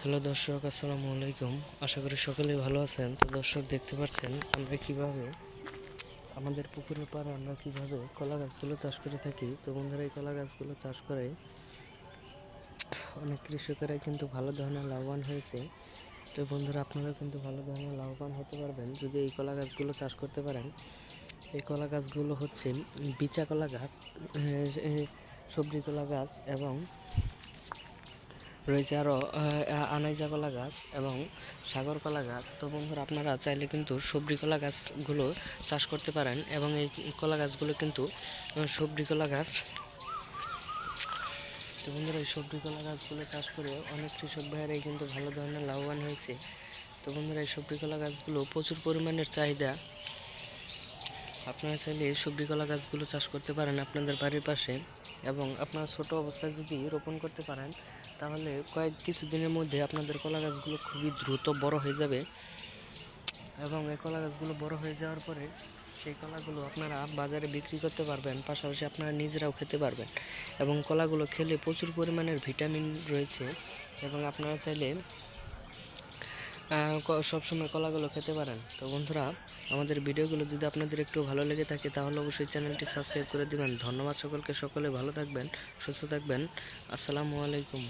Hello দর্শক, আসসালামু আলাইকুম। আশা করি সকলেই ভালো আছেন। তো দর্শক, দেখতে পাচ্ছেন আমরা কিভাবে আমাদের পুকুরের পাড়ে আমরা কিভাবে কলা গাছগুলো চাষ করে থাকি। তো বন্ধুরা, এই কলা গাছগুলো চাষ করে অনেক কৃষকেরাই কিন্তু ভালো ধরনের লাভবান হয়েছে। তো বন্ধুরা, আপনারা কিন্তু ভালো ধরনের লাভবান হতে পারবেন যদি এই কলা গাছগুলো চাষ করতে পারেন। এই কলা গাছগুলো হচ্ছে বিচা কলা গাছ, সবজি কলা গাছ এবং রয়েছে আরও আনাইজা কলা গাছ এবং সাগর কলা গাছ। তো বন্ধুরা, আপনারা চাইলে কিন্তু সবজি কলা গাছগুলো চাষ করতে পারেন এবং এই কলা গাছগুলো কিন্তু সবজি কলা গাছ। তো বন্ধুরা, এই সবজি কলা গাছগুলো চাষ করে অনেক কৃষক ভাইয়েরাই কিন্তু ভালো ধরনের লাভবান হয়েছে। তো বন্ধুরা, এই সবজি কলা গাছগুলো প্রচুর পরিমাণের চাহিদা। আপনারা চাইলে এই সবজি কলা গাছগুলো চাষ করতে পারেন আপনাদের বাড়ির পাশে, এবং আপনারা ছোট অবস্থায় যদি রোপণ করতে পারেন তাহলে কিছুদিনের মধ্যে আপনাদের কলা গাছগুলো খুবই দ্রুত বড় হয়ে যাবে। এবং এই কলা গাছগুলো বড় হয়ে যাওয়ার পরে সেই কলাগুলো আপনারা বাজারে বিক্রি করতে পারবেন, পাশাপাশি আপনারা নিজেরাও খেতে পারবেন। এবং কলাগুলো খেলে প্রচুর পরিমাণের ভিটামিন রয়েছে, এবং আপনারা চাইলে সবসময় কলাগুলো খেতে পারেন। তো বন্ধুরা, আমাদের ভিডিওগুলো যদি আপনাদের একটু ভালো লেগে থাকে তাহলে অবশ্যই চ্যানেলটি সাবস্ক্রাইব করে দিবেন। ধন্যবাদ সকলকে। সকলে ভালো থাকবেন, সুস্থ থাকবেন। আসসালামু আলাইকুম।